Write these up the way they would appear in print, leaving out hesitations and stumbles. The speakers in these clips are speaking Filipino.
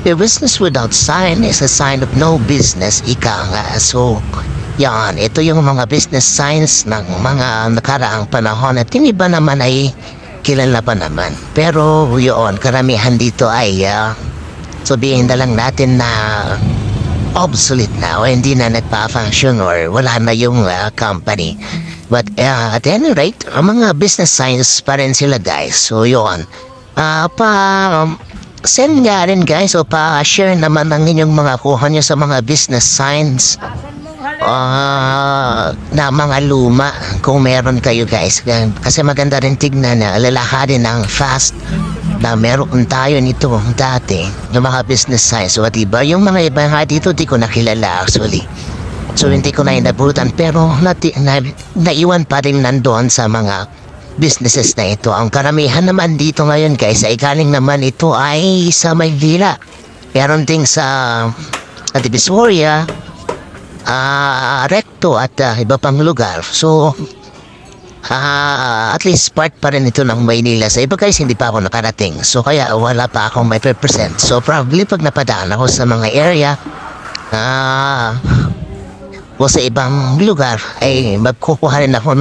A business without sign is a sign of no business, ika nga. So, yan, ito yung mga business signs ng mga nakaraang panahon at yung iba naman ay kilala pa naman. Pero yun, karamihan dito ay sabihin na lang natin na obsolete na o hindi na nagpa-function or wala na yung company. But at any rate, ang mga business signs pa rin sila guys. So yun, send nga rin guys o pa-share naman ang inyong mga kuha nyo sa mga business signs na mga luma kung meron kayo guys. Kasi maganda rin tignan na lalakadin ng fast na meron tayo nito dati yung mga business signs. So diba yung mga iba nga dito di ko nakilala actually. So hindi ko na inabutan pero naiwan pa rin nandoon sa mga businesses na ito. Ang karamihan naman dito ngayon guys ay galing naman ito ay sa Maynila. Meron ding sa Divisoria, Recto at iba pang lugar. So at least part pa rin ito ng Maynila. Sa iba guys hindi pa ako nakarating. So kaya wala pa akong may represent. So probably pag napadaan ako sa mga area o sa ibang lugar ay magkukuha rin ako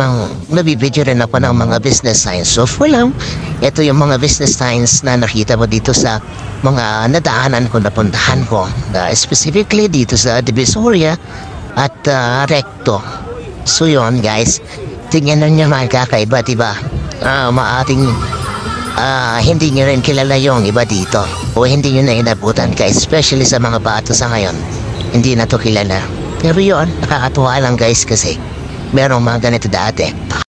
nabibidyo rin ako ng mga business signs. So for lang, ito yung mga business signs na nakita mo dito sa mga nadaanan ko, napuntahan ko, specifically dito sa Divisoria at Recto. So yun guys, tingnan nyo mga kakaiba, diba? Maating hindi nyo rin kilala yung iba dito o hindi nyo na inabutan guys, especially sa mga bata sa ngayon, hindi na to kilala. Pero yun, nakakatuwa lang guys kasi merong mga ganito dati.